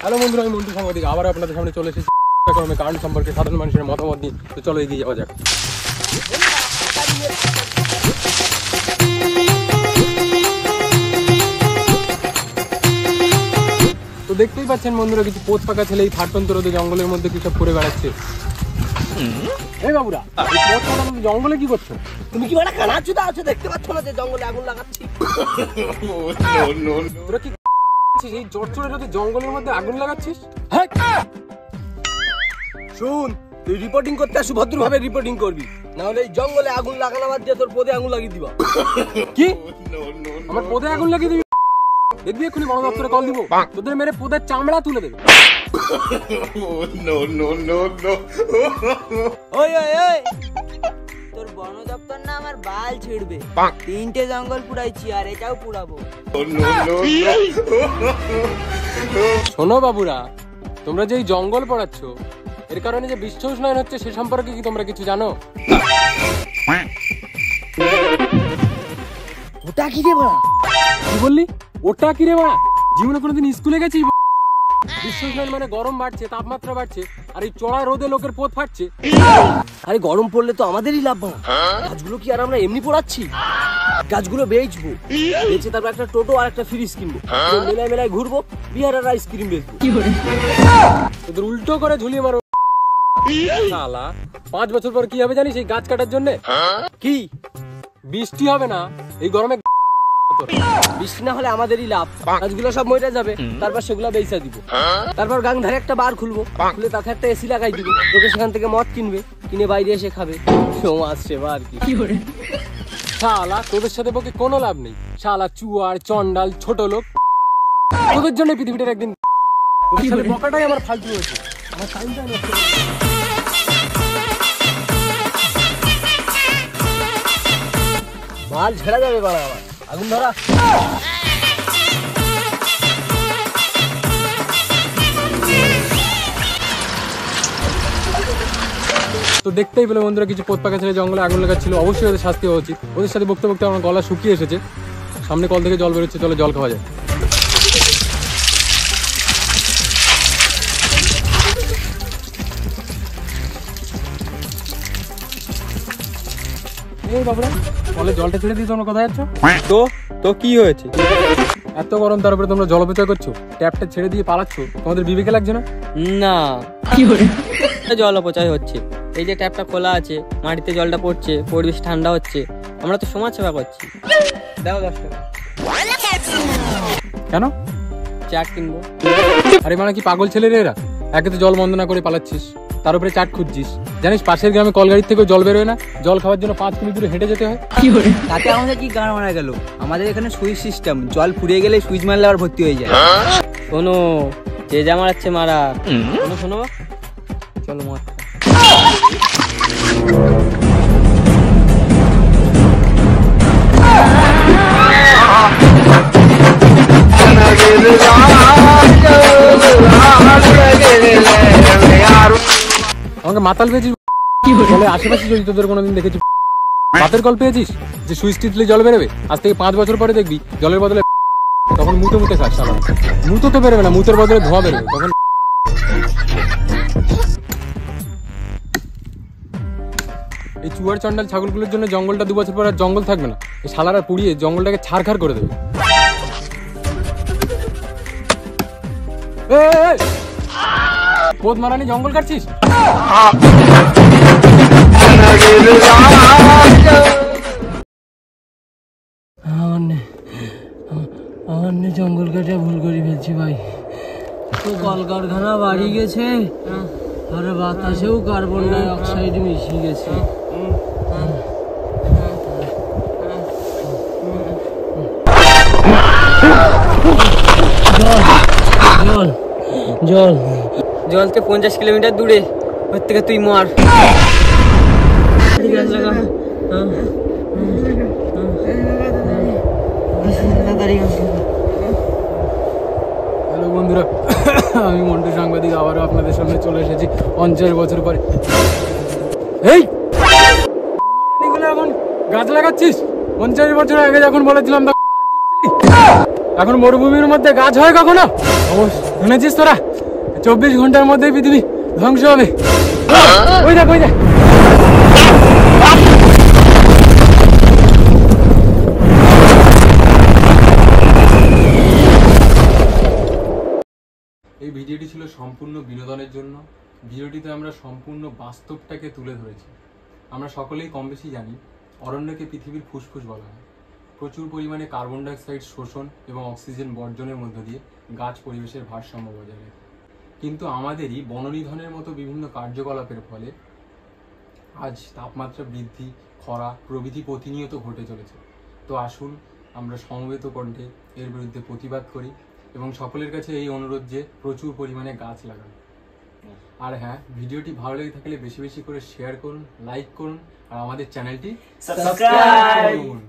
Hello বন্ধুরা, আমি মন্টু সাংবাদিক আবার আপনাদের সামনে চলে এসেছি কারণ সম্পর্কে সাধারণ মানুষের মতামত নিয়ে। তো চলো এগিয়ে যাওয়া যাক। তো দেখতেই পাচ্ছেন বন্ধুরা, কিছু পোত পাকা ছেলে এই ফাটন্ত রোদে জঙ্গলের মধ্যে কি সব করে বেড়াচ্ছে। এই বাবুরা, জঙ্গলে কি করছো? তুমি কি বড় কানাচুদা আছো, দেখতে পাচ্ছ না যে জঙ্গলে আগুন লাগাচ্ছি? তোরা কি এই জোরচোরে রোদে জঙ্গলের মধ্যে আগুন লাগাচ্ছিস? শুন, তুই রিপোর্টিং করতে আসু, ভদ্রভাবে রিপোর্টিং করবি, না হলে এই জঙ্গলে আগুন লাগানো বাদ দিয়ে তোর পদে আগুন লাগিয়ে দিবা। কি? আমার পদে আগুন লাগিয়ে দিবি? দেখবি এক্ষুনি বন দপ্তরে কল দিব, তোদের মেরে পদের চামড়া তুলে দেবে। ওই ওই ওই, তোর বন দপ্তর না আমার বাল ছিড়বে। 3টে জঙ্গল পুড়াইছি আর এটাও পুড়াবো। শোনো বাবুরা, তোমরা যে এই জঙ্গল পড়াচ্ছ এর কারণে যে বিশ্ব উষ্ণায়ন হচ্ছে সে সম্পর্কে কি তোমরা কিছু জানো? ওটা কি রে বাড়া? কি বললি? ওটা কি রে বাড়া? জীবনে কোনোদিন স্কুলে গেছিস? বিশ্ব উষ্ণায়ন মানে গরম বাড়ছে, তাপমাত্রা বাড়ছে, আর এই চড়া রোদে লোকের পোত ফাটছে। আরে গরম পড়লে তো আমাদেরই লাভ বাড়া। গাছগুলো কি আর আমরা এমনি পোড়াচ্ছি? গাছগুলো বেচবো, বেচে তারপর একটা টোটো আর একটা ফ্রিজ কিনবো, মেলায় মেলায় ঘুরবো, বিহার আর আইসক্রিম বেচবো। তোদের উল্টো করে ঝুলিয়ে মারো শালা। 5 বছর পর কি হবে জানিস? এই গাছ কাটার জন্য কি বৃষ্টি হবে না এই গরমে। বৃষ্টি না হলে আমাদেরই লাভ, গাছগুলো সব মরে যাবে, তারপর সেগুলো বেচা দিব। তারপর গাং ধারে একটা বার খুলবো, খুলে তাতে একটা এসি লাগাই দিব, লোকে সেখান থেকে মদ কিনবে, কিনে বাইরে এসে খাবে। সমাজ সেবা আর কি। শালা তোদের সাথে বকে কোনো লাভ নেই শালা, চুয়ার চন্ডাল ছোট লোক। তোদের জন্য পৃথিবীটার একদিন তোদের সাথে বকাটাই আমার ফালতু হয়েছে। আমার টাইমটা নষ্ট করে দিল। মাল ছেড়া যাবে বাড়া, আবার আগুন ধরা। তো দেখতেই পেলে বন্ধুরা, কিছু পোত পাকা ছেলে জঙ্গলে আগুন লাগাচ্ছিল। অবশ্যই ওদের শাস্তি হওয়া উচিত। ওদের সাথে বকতে বকতে আমার গলা শুকিয়ে এসেছে, সামনে কল থেকে জল বেরোচ্ছে, চলো জল খাওয়া যায়। এই বাবুরা, কলে জলটা ছেড়ে দিয়ে তোমরা কোথায় যাচ্ছ? তো তো কি হয়েছে? এত গরম, তারপরে তোমরা জল অপচয় করছো, ট্যাপটা ছেড়ে দিয়ে পালাচ্ছ। তোমাদের বিবেকে লাগছে না? না, জল অপচয় হচ্ছে। এই যে ট্যাপটা খোলা আছে, মাটিতে জলটা পড়ছে, পরিবেশ ঠান্ডা হচ্ছে, আমরা তো সমাজ সেবা করছি। দাও 10 টাকা। কেন? চাট কিনবো। আরে মানে কি পাগল ছেলে রে এরা? একে তো জল বন্ধ না করে পালাচ্ছিস, তার উপরে চাট খুঁজছিস। জানিস পাশের গ্রামে কলগাড়ির থেকেও জল বেরোয় না, জল খাওয়ার জন্য 5 কিমি দূরে হেঁটে যেতে হয়। তাতে আমাদের কি গান মারা গেল? আমাদের এখানে সুইচ সিস্টেম, জল ফুরিয়ে গেলে সুইচ মারলে আবার ভর্তি হয়ে যায়। শোনো, যে যা মারাচ্ছে মারা। শোনো শোনো, চলো মত। আমাকে মাতাল পেয়েছিস বলে আশেপাশে যদি তোদের কোনোদিন দেখেছি বাতের কল পেয়েছিস যে সুইচ টিপলে জল বেরোবে? আজ থেকে 5 বছর পরে দেখবি জলের বদলে তখন মুতে মুতে খাস। শালা মুতো তো বেরোবে না, মুতের বদলে ধোঁয়া বেরোবে তখন। এই চুয়ার চন্ডাল ছাগলগুলোর জন্য জঙ্গলটা 2 বছর পর আর জঙ্গল থাকবে না। এই শালারা পুড়িয়ে জঙ্গলটাকে ছারখার করে দেবে। পোদ মারানি জঙ্গল কাটছিস? জঙ্গল কাটা ভুল করে ফেলছি ভাই। তো কলকারখানা বাড়ি গেছে আর বাতাসেও কার্বন ডাই অক্সাইড মিশিয়ে গেছে। জল জল জল তো 50 কিলোমিটার দূরে, ওর থেকে তুই মর। হ্যালো বন্ধুরা, আমি মন্টু সাংবাদিক আবারও আপনাদের সামনে চলে এসেছি 50 বছর পরে। এই এখন গাছ লাগাচ্ছিস? 50 বছর আগে যখন বলেছিলাম এখন মরুভূমির মধ্যে গাছ হয় কখনো? শুনেছিস তোরা 24 ঘন্টার মধ্যে পৃথিবী ধ্বংস হবে। ওই দেখ ওই দেখ। এই ভিডিওটি ছিল সম্পূর্ণ বিনোদনের জন্য। ভিডিওটিতে আমরা সম্পূর্ণ বাস্তবটাকে তুলে ধরেছি। আমরা সকলেই কম বেশি জানি অরণ্যকে পৃথিবীর ফুসফুস বলা হয়। প্রচুর পরিমাণে কার্বন ডাইঅক্সাইড শোষণ এবং অক্সিজেন বর্জনের মধ্য দিয়ে গাছ পরিবেশের ভারসাম্য বজায় রাখে। কিন্তু আমাদেরই বননিধনের মতো বিভিন্ন কার্যকলাপের ফলে আজ তাপমাত্রা বৃদ্ধি, খরা প্রভৃতি প্রতিনিয়ত ঘটে চলেছে। তো আসুন আমরা সমবেত কণ্ঠে এর বিরুদ্ধে প্রতিবাদ করি এবং সকলের কাছে এই অনুরোধ যে প্রচুর পরিমাণে গাছ লাগান। আর হ্যাঁ, ভিডিওটি ভালো লেগে থাকলে বেশি বেশি করে শেয়ার করুন, লাইক করুন আর আমাদের চ্যানেলটি সাবস্ক্রাইব করুন।